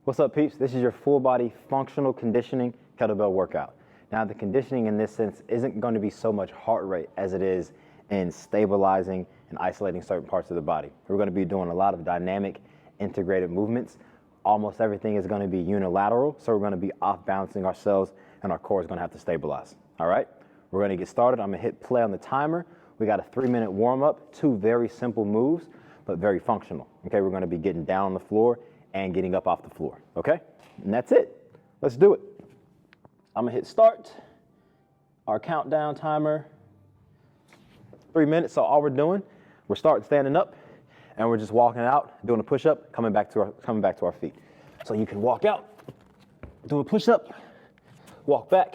What's up, peeps? This is your full body functional conditioning kettlebell workout. Now, the conditioning in this sense isn't going to be so much heart rate as it is in stabilizing and isolating certain parts of the body. We're going to be doing a lot of dynamic, integrated movements. Almost everything is going to be unilateral, so we're going to be off balancing ourselves and our core is going to have to stabilize. All right, we're going to get started. I'm going to hit play on the timer. We got a 3-minute warm up, 2 very simple moves, but very functional. Okay, we're going to be getting down on the floor and getting up off the floor. Okay, and that's it. Let's do it. I'm going to hit start. Our countdown timer, 3 minutes. So all we're doing, we're starting standing up and we're just walking out, doing a push-up, coming back to our feet. So you can walk out, do a push-up, walk back,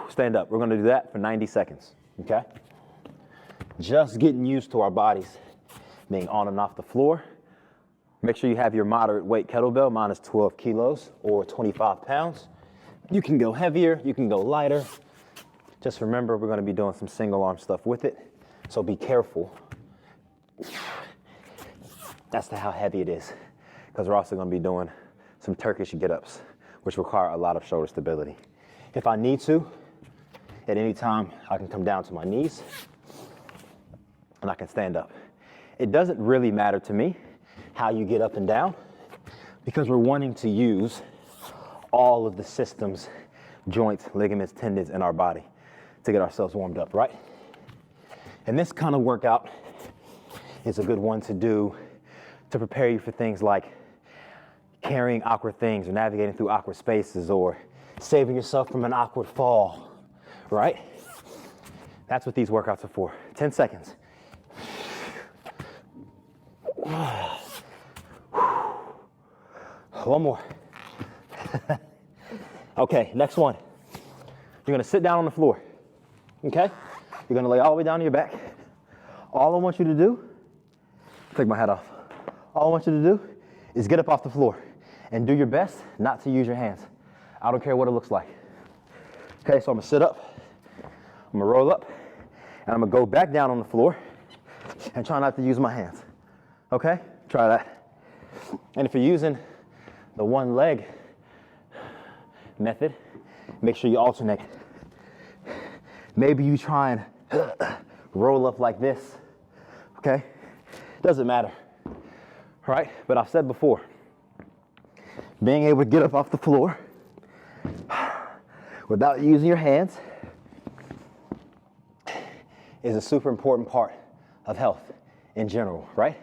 stand up. We're going to do that for 90 seconds. Okay? Just getting used to our bodies being on and off the floor. Make sure you have your moderate weight kettlebell. Mine is 12 kilos or 25 pounds. You can go heavier, you can go lighter. Just remember, we're going to be doing some single arm stuff with it, so be careful. That's how heavy it is, because we're also going to be doing some Turkish get-ups, which require a lot of shoulder stability. If I need to, at any time, I can come down to my knees and I can stand up. It doesn't really matter to me how you get up and down, because we're wanting to use all of the systems, joints, ligaments, tendons in our body to get ourselves warmed up, right? And this kind of workout is a good one to do to prepare you for things like carrying awkward things or navigating through awkward spaces or saving yourself from an awkward fall, right? That's what these workouts are for. 10 seconds. One more. Okay, next one. You're gonna sit down on the floor, okay? You're gonna lay all the way down on your back. All I want you to do, take my hat off. All I want you to do is get up off the floor and do your best not to use your hands. I don't care what it looks like. Okay, so I'm gonna sit up, I'm gonna roll up, and I'm gonna go back down on the floor and try not to use my hands. Okay, try that. And if you're using the one leg method, make sure you alternate. Maybe you try and roll up like this, okay? Doesn't matter, right? But I've said before, being able to get up off the floor without using your hands is a super important part of health in general, right?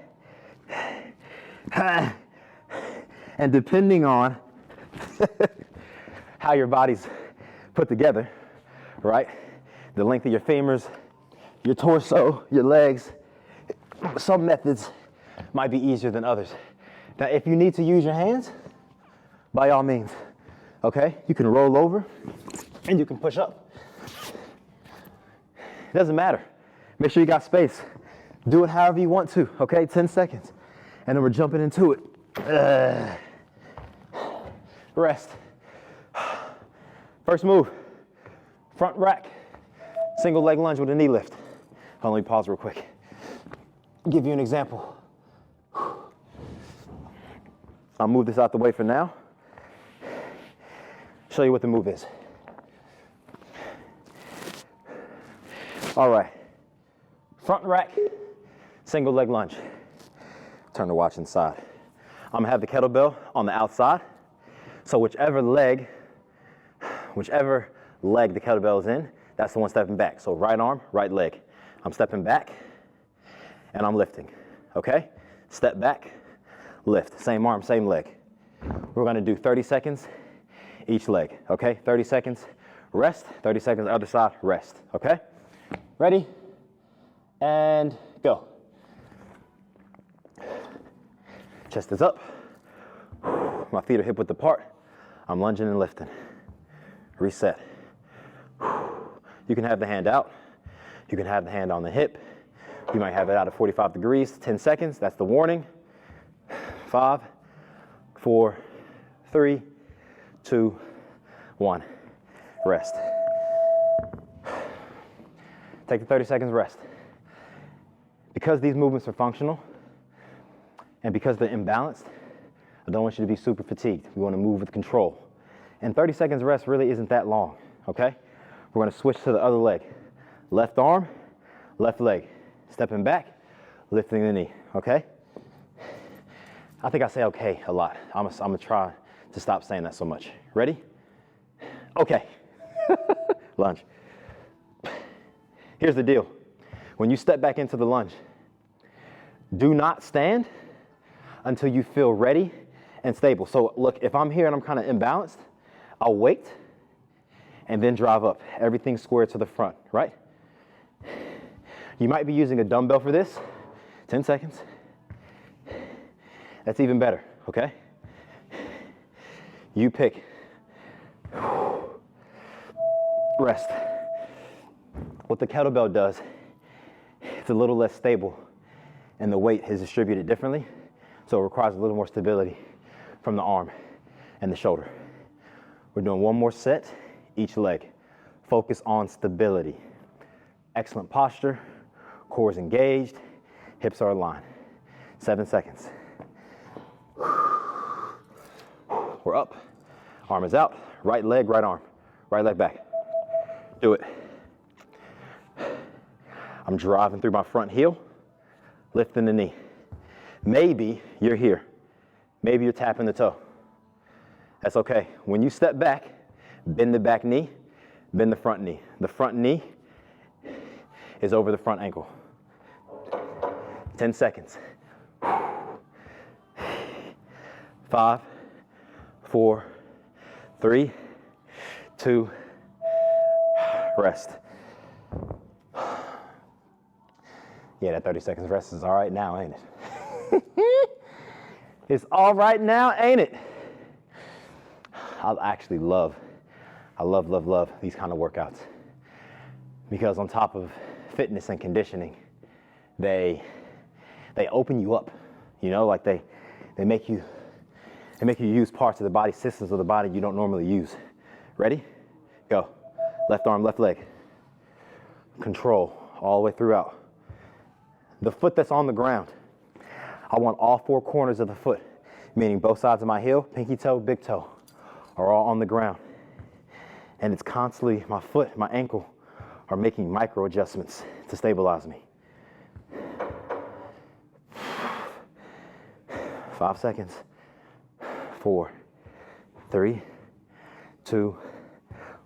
And depending on how your body's put together, right? The length of your femurs, your torso, your legs, some methods might be easier than others. Now, if you need to use your hands, by all means, okay? You can roll over and you can push up. It doesn't matter. Make sure you got space. Do it however you want to, okay? 10 seconds. And then we're jumping into it. Rest. First move, front rack, single leg lunge with a knee lift. Let me pause real quick. Give you an example. I'll move this out the way for now. Show you what the move is. All right, front rack, single leg lunge. Turn to watch inside. I'm gonna have the kettlebell on the outside. So whichever leg the kettlebell is in, that's the one stepping back. So right arm, right leg. I'm stepping back and I'm lifting, okay? Step back, lift, same arm, same leg. We're gonna do 30 seconds each leg, okay? 30 seconds, rest, 30 seconds other side, rest, okay? Ready? And go. Chest is up. My feet are hip width apart. I'm lunging and lifting. Reset. You can have the hand out. You can have the hand on the hip. You might have it out at 45 degrees, 10 seconds. That's the warning. 5, 4, 3, 2, 1. Rest. Take the 30 seconds rest. Because these movements are functional and because they're imbalanced, I don't want you to be super fatigued. We want to move with control. And 30 seconds rest really isn't that long, okay? We're gonna switch to the other leg. Left arm, left leg. Stepping back, lifting the knee, okay? I think I say okay a lot. I'm gonna try to stop saying that so much. Ready? Okay. Lunge. Here's the deal. When you step back into the lunge, do not stand until you feel ready and stable. So look, if I'm here and I'm kind of imbalanced, I'll wait and then drive up. Everything square to the front, right? You might be using a dumbbell for this. 10 seconds. That's even better, okay? You pick. Rest. What the kettlebell does, it's a little less stable and the weight is distributed differently, so it requires a little more stability from the arm and the shoulder. We're doing one more set, each leg. Focus on stability. Excellent posture, core is engaged, hips are aligned. 7 seconds. We're up, arm is out, right leg, right arm, right leg back. Do it. I'm driving through my front heel, lifting the knee. Maybe you're here. Maybe you're tapping the toe. That's okay. When you step back, bend the back knee, bend the front knee. The front knee is over the front ankle. 10 seconds. 5, 4, 3, 2, rest. Yeah, that 30 seconds rest is all right now, ain't it? It's all right now, ain't it? I actually love these kind of workouts because on top of fitness and conditioning, they open you up, you know, like they make you use parts of the body, systems of the body you don't normally use. Ready? Go. Left arm, left leg. Control all the way throughout. The foot that's on the ground, I want all 4 corners of the foot, meaning both sides of my heel, pinky toe, big toe, are all on the ground. And it's constantly, my foot, my ankle are making micro adjustments to stabilize me. 5 seconds. 4, 3, 2,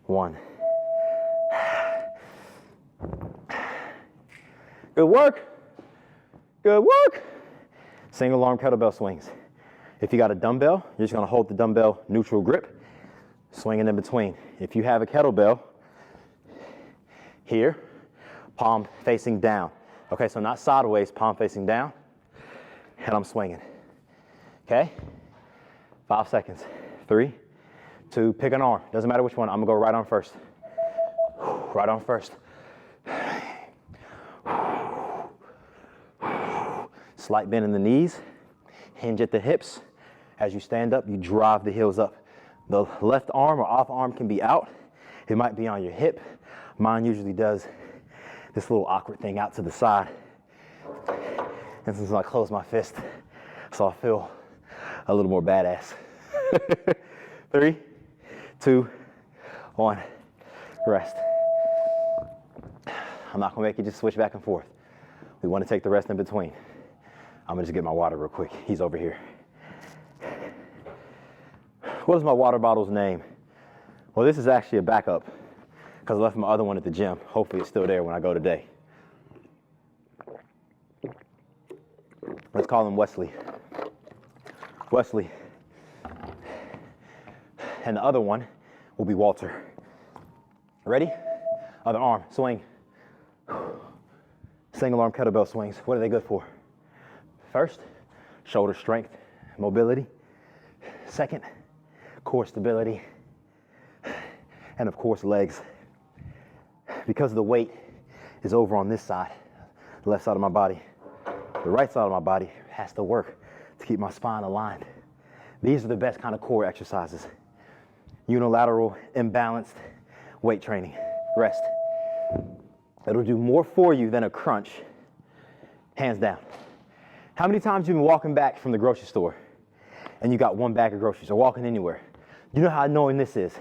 1. Good work. Good work. Single arm kettlebell swings. If you got a dumbbell, you're just gonna hold the dumbbell neutral grip, swinging in between. If you have a kettlebell, here, palm facing down. Okay, so not sideways, palm facing down, and I'm swinging. Okay? 5 seconds. 3, 2, pick an arm. Doesn't matter which one. I'm gonna go right arm first. Right arm first. Slight bend in the knees, hinge at the hips. As you stand up, you drive the heels up. The left arm or off arm can be out. It might be on your hip. Mine usually does this little awkward thing out to the side. And since I close my fist, so I feel a little more badass. 3, 2, 1, rest. I'm not gonna make you just switch back and forth. We wanna take the rest in between. I'm gonna just get my water real quick. He's over here. What is my water bottle's name? Well, this is actually a backup because I left my other one at the gym. Hopefully it's still there when I go today. Let's call him Wesley. Wesley. And the other one will be Walter. Ready? Other arm, swing. Single arm kettlebell swings. What are they good for? First, shoulder strength, mobility. Second, core stability. And of course, legs. Because the weight is over on this side, the left side of my body, the right side of my body has to work to keep my spine aligned. These are the best kind of core exercises. Unilateral, imbalanced weight training. Rest. It'll do more for you than a crunch, hands down. How many times have you been walking back from the grocery store and you got one bag of groceries or walking anywhere. You know how annoying this is,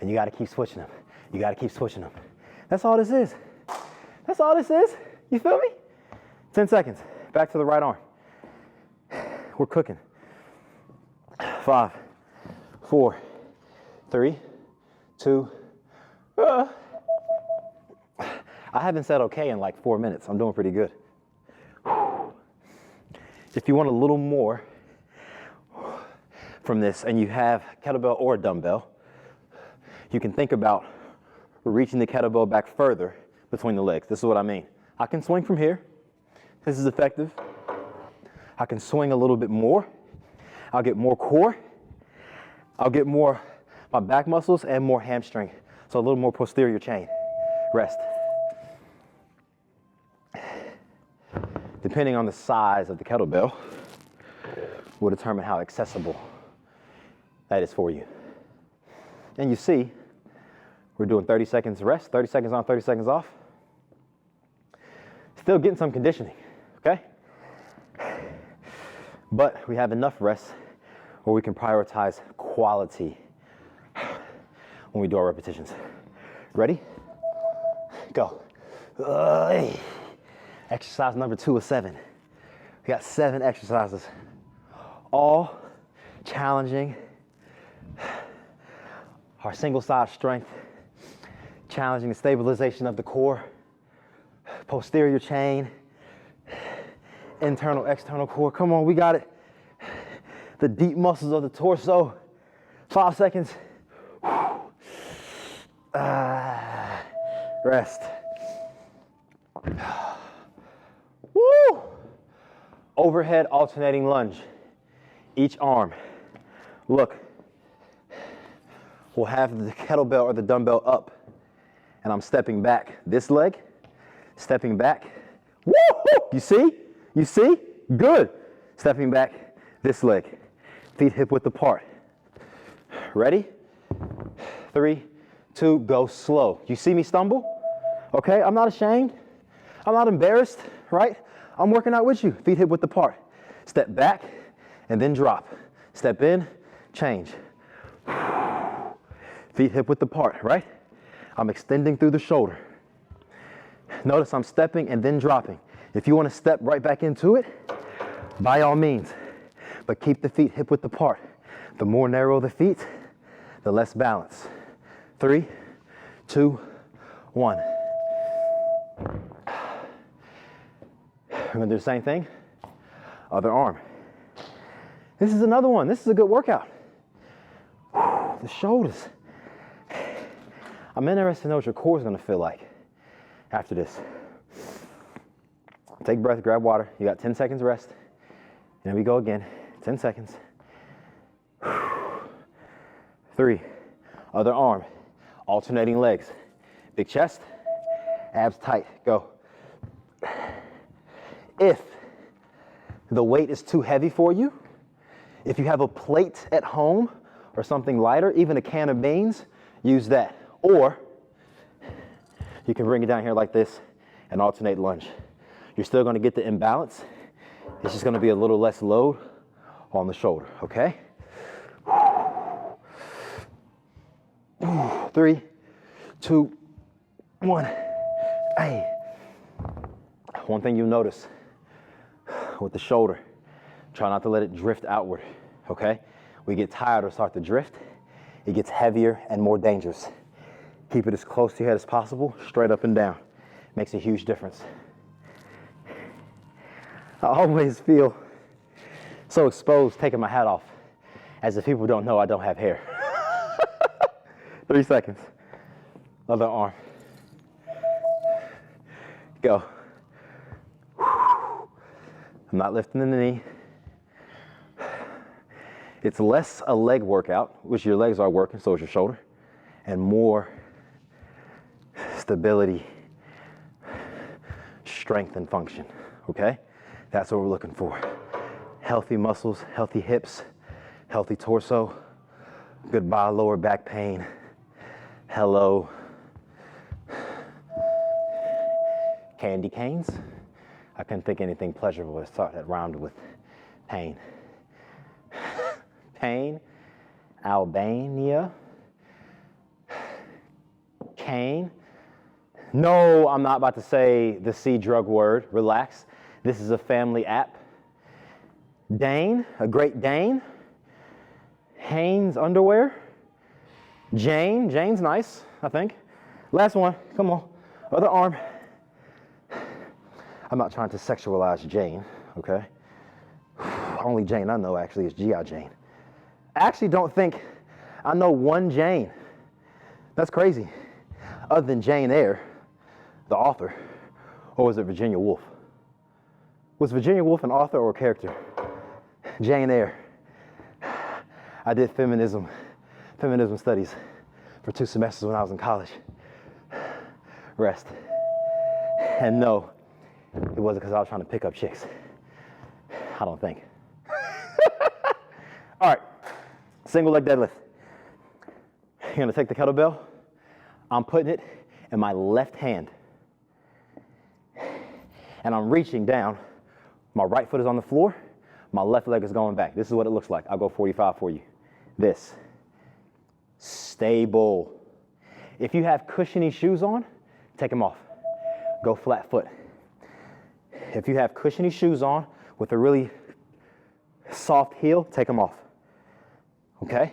and you got to keep switching them. You got to keep switching them. That's all this is. That's all this is. You feel me? 10 seconds. Back to the right arm. We're cooking. 5, 4, 3, 2. I haven't said okay in like 4 minutes. I'm doing pretty good. If you want a little more from this and you have kettlebell or dumbbell, you can think about reaching the kettlebell back further between the legs. This is what I mean. I can swing from here. This is effective. I can swing a little bit more. I'll get more core. I'll get more my back muscles and more hamstring. So a little more posterior chain. Rest. Depending on the size of the kettlebell will determine how accessible that is for you. And you see, we're doing 30 seconds rest, 30 seconds on, 30 seconds off. Still getting some conditioning, okay? But we have enough rest where we can prioritize quality when we do our repetitions. Ready? Go. Exercise number 2 of 7. We got 7 exercises, all challenging our single side strength, challenging the stabilization of the core, posterior chain, internal, external core. Come on, we got it. The deep muscles of the torso. 5 seconds. Rest. Woo! Overhead alternating lunge. Each arm. Look. We'll have the kettlebell or the dumbbell up, and I'm stepping back. This leg, stepping back. Woo! You see? You see? Good. Stepping back. This leg. Feet hip width apart. Ready? 3, 2, go slow. You see me stumble? Okay, I'm not ashamed. I'm not embarrassed, right? I'm working out with you. Feet hip width apart. Step back and then drop. Step in, change. Feet hip width apart, right? I'm extending through the shoulder. Notice I'm stepping and then dropping. If you want to step right back into it, by all means, but keep the feet hip width apart. The more narrow the feet, the less balance. 3, 2, 1. We're gonna do the same thing. Other arm. This is another one. This is a good workout. The shoulders. I'm interested to know what your core is gonna feel like after this. Take a breath, grab water. You got 10 seconds rest. And then we go again. 10 seconds. 3. Other arm. Alternating legs. Big chest. Abs tight. Go. If the weight is too heavy for you, if you have a plate at home or something lighter, even a can of beans, use that. Or you can bring it down here like this and alternate lunge. You're still going to get the imbalance. It's just going to be a little less load on the shoulder, okay? 3, 2, 1. Hey. One thing you'll notice with the shoulder, try not to let it drift outward, okay? We get tired or start to drift, it gets heavier and more dangerous. Keep it as close to your head as possible, straight up and down. Makes a huge difference. I always feel so exposed taking my hat off, as if people don't know I don't have hair. 3 seconds. Other arm. Go. I'm not lifting the knee. It's less a leg workout, which your legs are working, so is your shoulder, and more stability, strength, and function, okay? That's what we're looking for. Healthy muscles, healthy hips, healthy torso, goodbye lower back pain, hello, candy canes. I couldn't think anything pleasurable to start that rhymed with pain. Cain, Albania, Cain. No, I'm not about to say the C drug word. Relax. This is a family app. Dane, a Great Dane. Hanes underwear. Jane, Jane's nice, I think. Last one, come on. Other arm. I'm not trying to sexualize Jane, okay? Only Jane I know actually is G.I. Jane. I actually don't think I know one Jane. That's crazy. Other than Jane Eyre, the author, or was it Virginia Woolf? Was Virginia Woolf an author or a character? Jane Eyre. I did feminism studies for 2 semesters when I was in college. Rest. And no, it wasn't because I was trying to pick up chicks. I don't think. All right, single leg deadlift. You're gonna take the kettlebell. I'm putting it in my left hand. And I'm reaching down. My right foot is on the floor. My left leg is going back. This is what it looks like. I'll go 45 for you. This. Stable. If you have cushiony shoes on, take them off. Go flat foot. If you have cushiony shoes on with a really soft heel, take them off. Okay?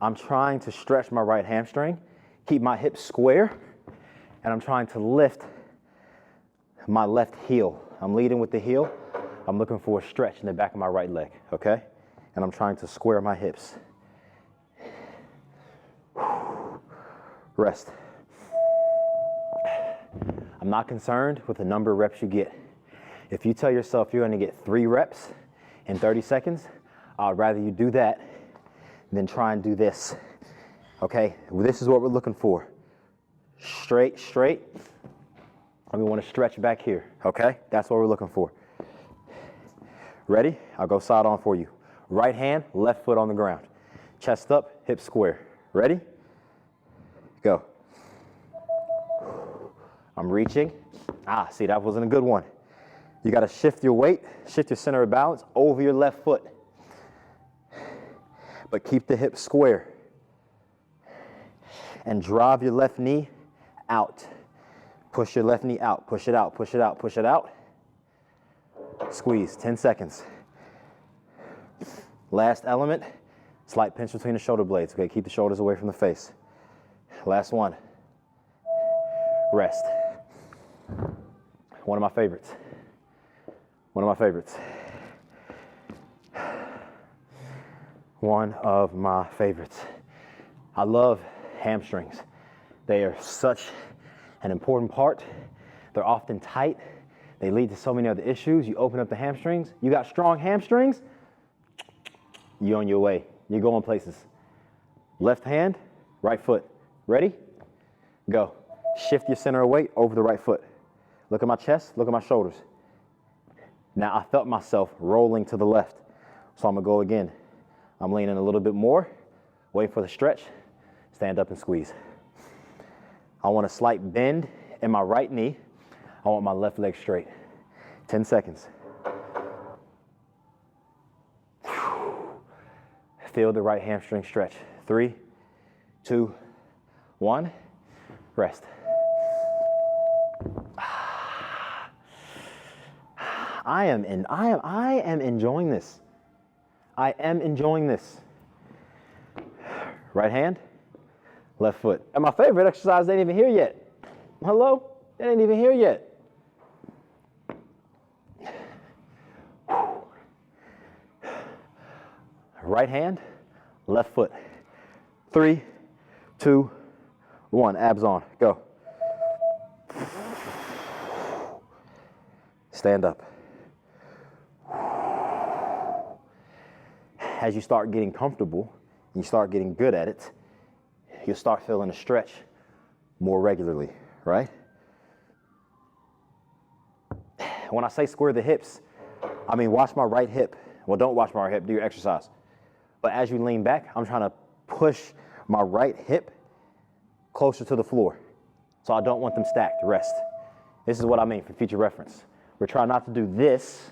I'm trying to stretch my right hamstring, keep my hips square, and I'm trying to lift my left heel. I'm leading with the heel. I'm looking for a stretch in the back of my right leg, okay? And I'm trying to square my hips. Rest. I'm not concerned with the number of reps you get. If you tell yourself you're gonna get 3 reps in 30 seconds, I'd rather you do that than try and do this, okay? This is what we're looking for. Straight, straight. And we wanna stretch back here, okay? That's what we're looking for. Ready? I'll go side on for you. Right hand, left foot on the ground. Chest up, hips square. Ready? Go. I'm reaching. See, that wasn't a good one. You gotta shift your weight, shift your center of balance over your left foot. But keep the hips square. And drive your left knee out. Push your left knee out, push it out, push it out, push it out. Squeeze, 10 seconds. Last element, slight pinch between the shoulder blades. Okay, keep the shoulders away from the face. Last one. Rest. One of my favorites. One of my favorites. One of my favorites. I love hamstrings. They are such an important part. They're often tight. They lead to so many other issues. You open up the hamstrings. You got strong hamstrings, you're on your way. You're going places. Left hand, right foot. Ready? Go. Shift your center of weight over the right foot. Look at my chest, look at my shoulders. Now I felt myself rolling to the left. So I'm gonna go again. I'm leaning a little bit more, wait for the stretch, stand up and squeeze. I want a slight bend in my right knee. I want my left leg straight. 10 seconds. Feel the right hamstring stretch. 3, 2, 1. Rest. I am enjoying this. I am enjoying this. Right hand, left foot. And my favorite exercise ain't even here yet. Hello? It ain't even here yet. Right hand, left foot. 3, 2, 1. Abs on. Go. Stand up. As you start getting comfortable, you start getting good at it, you'll start feeling a stretch more regularly, right? When I say square the hips, I mean watch my right hip. Well, don't watch my right hip, do your exercise. But as you lean back, I'm trying to push my right hip closer to the floor. So I don't want them stacked. Rest. This is what I mean for future reference. We're trying not to do this,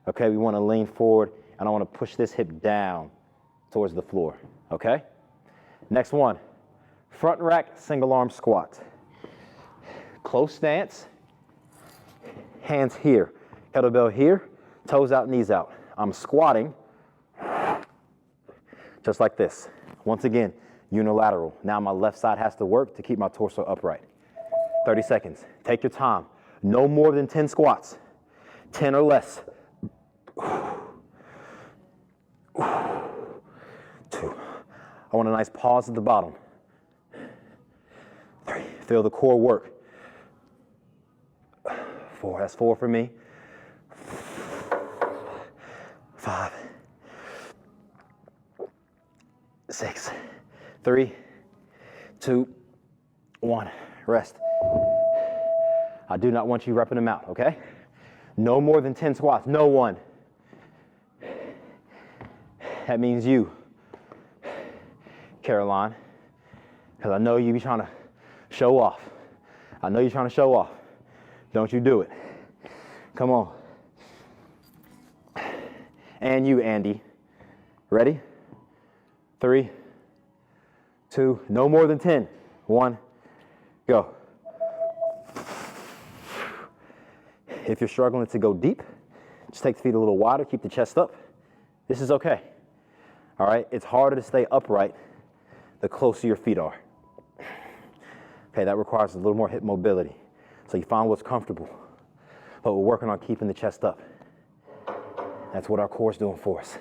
okay? We want to lean forward and I want to push this hip down towards the floor, okay? Next one, front rack single arm squat. Close stance, hands here, kettlebell here, toes out, knees out. I'm squatting just like this. Once again, unilateral. Now my left side has to work to keep my torso upright. 30 seconds. Take your time. No more than 10 squats. 10 or less. 2. I want a nice pause at the bottom. 3. Feel the core work. 4. That's 4 for me. 5. 6. 3. 2. 1. Rest. I do not want you repping them out, okay? No more than 10 squats. No one. That means you, Caroline, because I know you be trying to show off. I know you're trying to show off. Don't you do it. Come on. And you, Andy. Ready? 3, 2, no more than 10. 1, go. If you're struggling to go deep, just take the feet a little wider, keep the chest up. This is okay. All right, it's harder to stay upright the closer your feet are. Okay, that requires a little more hip mobility. So you find what's comfortable, but we're working on keeping the chest up. That's what our core is doing for us.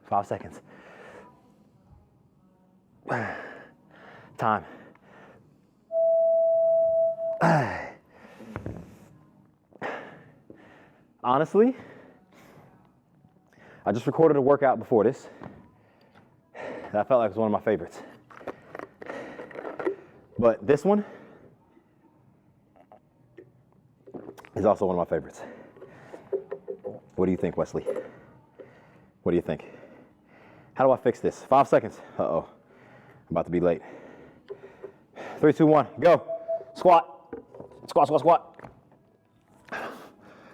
5 seconds. Time. Honestly, I just recorded a workout before this that I felt like was one of my favorites. But this one is also one of my favorites. What do you think, Wesley? What do you think? How do I fix this? 5 seconds. Uh-oh. I'm about to be late. 3, 2, 1, go. Squat. Squat, squat, squat.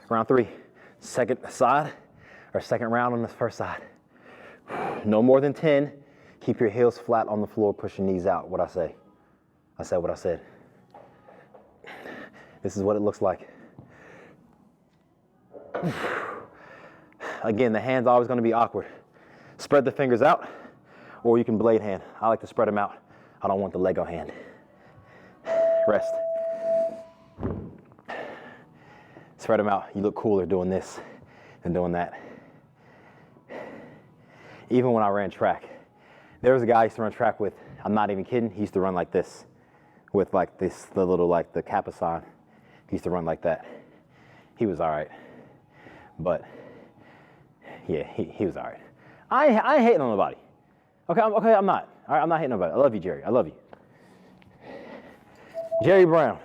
Round 3. Second side, or second round on the first side. No more than 10. Keep your heels flat on the floor, push your knees out. What'd I say? I said what I said. This is what it looks like. Again, the hand's always going to be awkward. Spread the fingers out, or you can blade hand. I like to spread them out. I don't want the Lego hand. Rest. Spread them out. You look cooler doing this than doing that. Even when I ran track, there was a guy I used to run track with. I'm not even kidding. He used to run like this, with like this, the little like the Kappa sign. He used to run like that. He was all right, but yeah, he was all right. I ain't hating on nobody. Okay, I'm not. All right, I'm not hating on nobody. I love you, Jerry. I love you. Jerry Brown,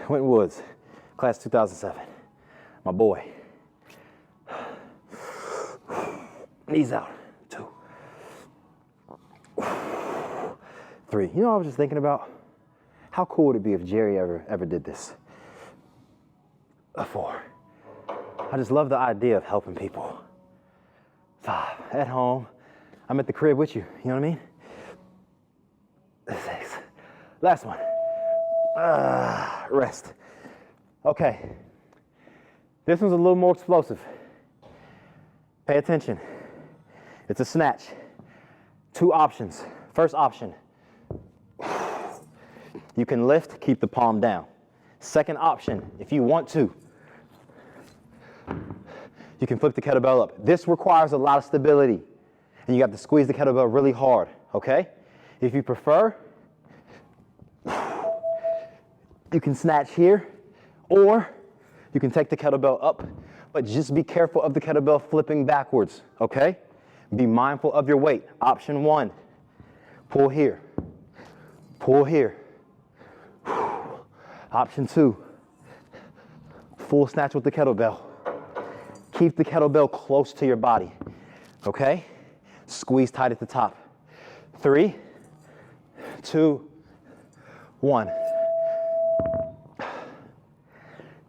Winton Woods, class 2007. My boy. Knees out. 2, 3. You know, I was just thinking about how cool would it be if Jerry ever did this. 4. I just love the idea of helping people. 5. At home. I'm at the crib with you. You know what I mean? 6. Last one. Rest. Okay. This one's a little more explosive. Pay attention. It's a snatch. 2 options. First option. You can lift, keep the palm down. Second option, if you want to, you can flip the kettlebell up. This requires a lot of stability, and you have to squeeze the kettlebell really hard, okay? If you prefer, you can snatch here, or you can take the kettlebell up, but just be careful of the kettlebell flipping backwards, okay? Be mindful of your weight. Option 1, pull here, pull here. Option 2, full snatch with the kettlebell. Keep the kettlebell close to your body, okay? Squeeze tight at the top. 3, 2, 1.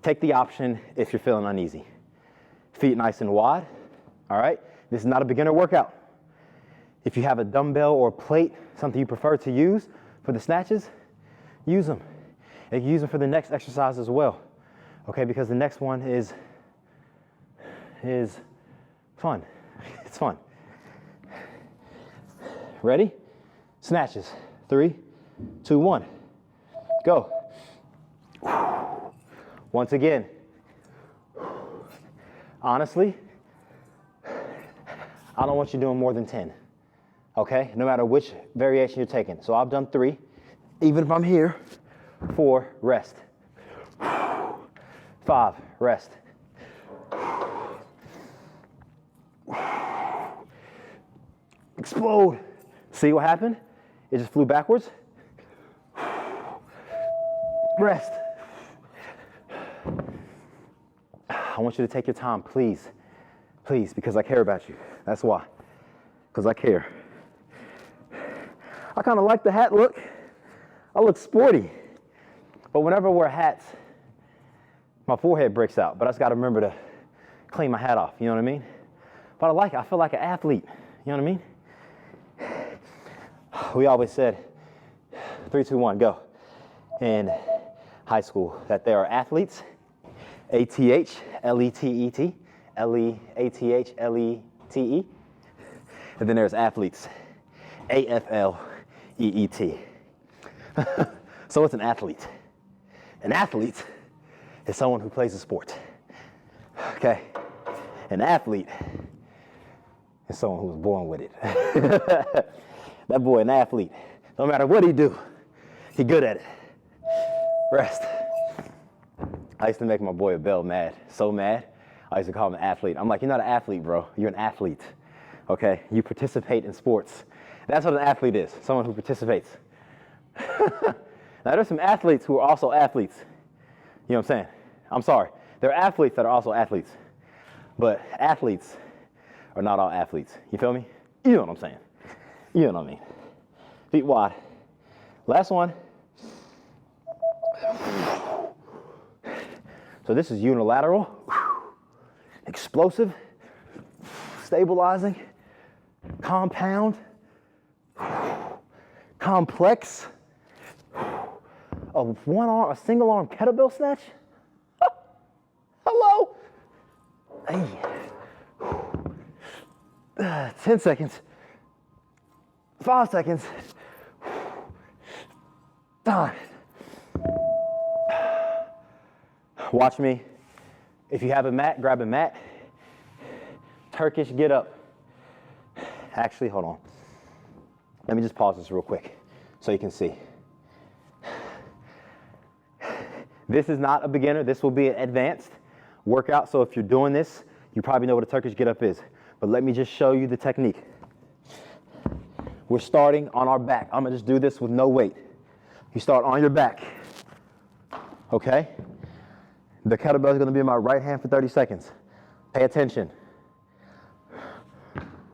Take the option if you're feeling uneasy. Feet nice and wide, all right? This is not a beginner workout. If you have a dumbbell or a plate, something you prefer to use for the snatches, use them. And you can use them for the next exercise as well, okay? Because the next one is fun. It's fun. Ready? Snatches. 3, 2, 1. Go. Once again, honestly, I don't want you doing more than 10, okay? No matter which variation you're taking. So I've done 3. Even if I'm here, 4, rest. 5, rest. Explode. See what happened? It just flew backwards. Rest. I want you to take your time, please. Please, because I care about you. That's why. Because I care. I kind of like the hat look. I look sporty. But whenever I wear hats, my forehead breaks out. But I just got to remember to clean my hat off. You know what I mean? But I like it. I feel like an athlete. You know what I mean? We always said 3, 2, 1, go. In high school, that there are athletes, A-T-H-L-E-T-E-T, L-E-A-T-H-L-E-T-E, and then there's athletes, A-F-L-E-E-T. So what's an athlete? An athlete is someone who plays a sport, okay? An athlete is someone who was born with it. That boy, an athlete. No matter what he do, he good at it. Rest. I used to make my boy Abel mad, so mad. I used to call him an athlete. I'm like, you're not an athlete, bro. You're an athlete, okay? You participate in sports. That's what an athlete is, someone who participates. Now, there's some athletes who are also athletes. You know what I'm saying? I'm sorry. There are athletes that are also athletes. But athletes are not all athletes. You feel me? You know what I'm saying. You know what I mean. Feet wide. Last one. So this is unilateral, explosive, stabilizing, compound, complex, a single arm kettlebell snatch. Hello. Hey. 10 seconds. 5 seconds. Done. Watch me. If you have a mat, grab a mat. Turkish get up. Actually, hold on. Let me just pause this real quick so you can see. This is not a beginner. This will be an advanced workout. So if you're doing this, you probably know what a Turkish get up is. But let me just show you the technique. We're starting on our back. I'm gonna just do this with no weight. You start on your back, okay? The kettlebell is gonna be in my right hand for 30 seconds. Pay attention.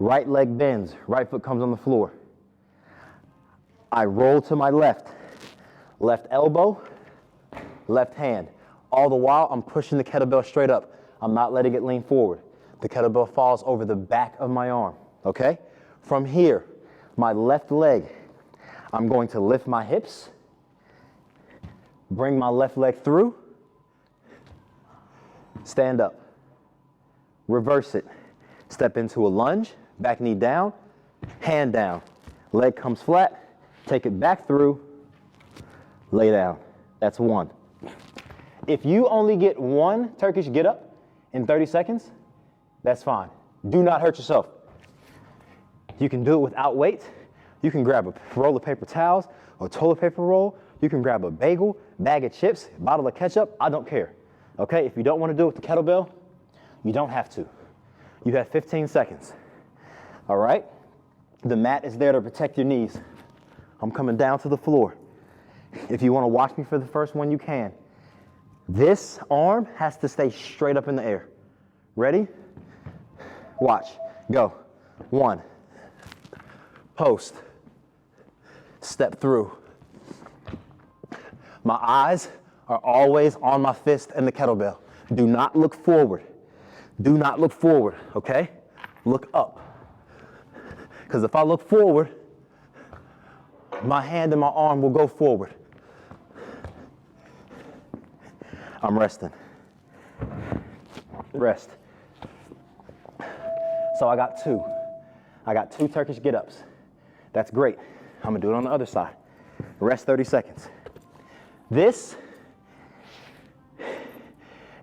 Right leg bends, right foot comes on the floor. I roll to my left. Left elbow, left hand. All the while, I'm pushing the kettlebell straight up. I'm not letting it lean forward. The kettlebell falls over the back of my arm, okay? From here, my left leg, I'm going to lift my hips, bring my left leg through, stand up, reverse it, step into a lunge, back knee down, hand down, leg comes flat, take it back through, lay down. That's one. If you only get one Turkish get up in 30 seconds, that's fine. Do not hurt yourself. You can do it without weight. You can grab a roll of paper towels or toilet paper roll. You can grab a bagel, bag of chips, bottle of ketchup. I don't care. Okay, if you don't want to do it with the kettlebell, you don't have to. You have 15 seconds. All right? The mat is there to protect your knees. I'm coming down to the floor. If you want to watch me for the first one, you can. This arm has to stay straight up in the air. Ready? Watch. Go. 1. Post. Step through. My eyes are always on my fist and the kettlebell. Do not look forward. Do not look forward, okay? Look up. Because if I look forward, my hand and my arm will go forward. I'm resting. Rest. So I got two. I got 2 Turkish get-ups. That's great. I'm gonna do it on the other side. Rest 30 seconds. This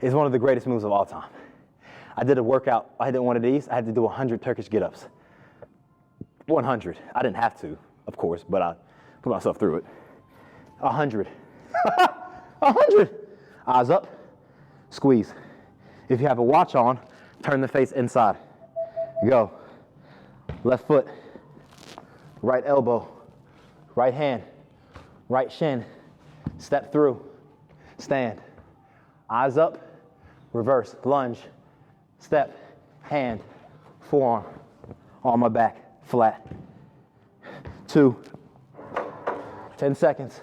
is one of the greatest moves of all time. I did a workout, I did one of these, I had to do 100 Turkish get-ups. 100. I didn't have to, of course, but I put myself through it. 100. 100. Eyes up, squeeze. If you have a watch on, turn the face inside. Go. Left foot, right elbow, right hand, right shin, step through, stand. Eyes up, reverse, lunge, step, hand, forearm, on my back, flat. 2, 10 seconds.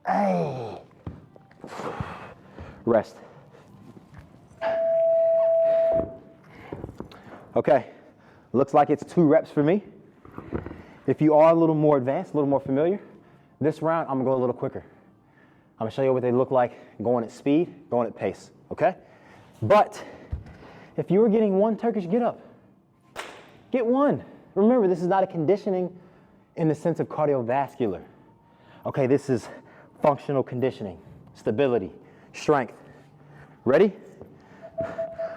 Hey. Rest. Okay, looks like it's 2 reps for me. If you are a little more advanced, a little more familiar, this round I'm gonna go a little quicker. I'm gonna show you what they look like going at speed, going at pace, okay? But if you were getting 1 Turkish get-up, get 1. Remember, this is not a conditioning in the sense of cardiovascular. Okay, this is functional conditioning, stability, strength. Ready?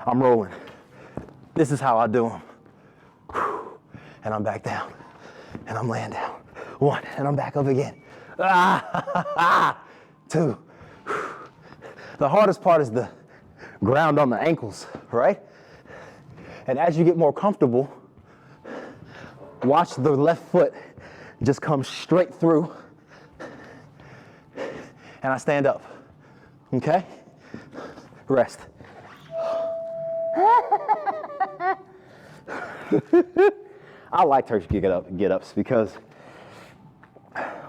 I'm rolling. This is how I do them. And I'm back down. And I'm laying down. 1, and I'm back up again. 2. The hardest part is the ground on the ankles, right? And as you get more comfortable, watch the left foot just come straight through. And I stand up, okay? Rest. I like turkey get-ups because,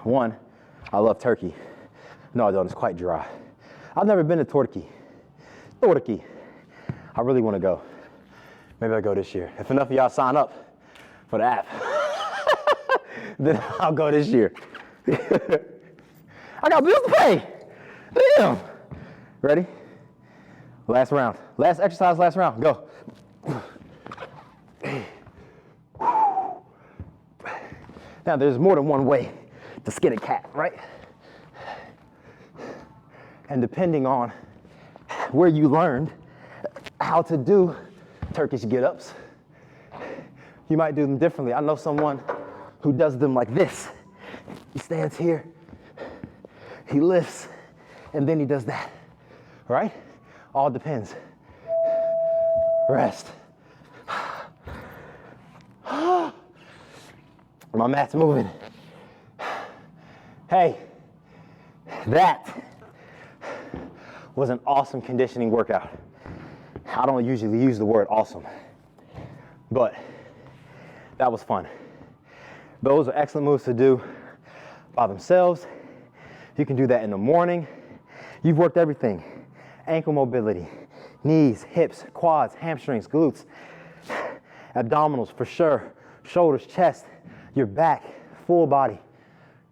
1, I love turkey. No, I don't, it's quite dry. I've never been to Turkey. I really want to go. Maybe I'll go this year. If enough of y'all sign up for the app, then I'll go this year. I got bills to pay. Damn. Ready? Last round. Last exercise, last round. Go. Now, there's more than one way to skin a cat, right? And depending on where you learned how to do Turkish get-ups, you might do them differently. I know someone who does them like this. He stands here, he lifts, and then he does that, right? All depends. Rest. My mat's moving. Hey, that was an awesome conditioning workout. I don't usually use the word awesome, but that was fun. Those are excellent moves to do by themselves. You can do that in the morning. You've worked everything. Ankle mobility, knees, hips, quads, hamstrings, glutes, abdominals for sure, shoulders, chest, your back, full body.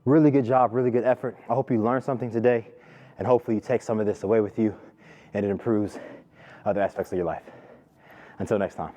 Really good job, really good effort. I hope you learned something today, and hopefully you take some of this away with you and it improves other aspects of your life. Until next time.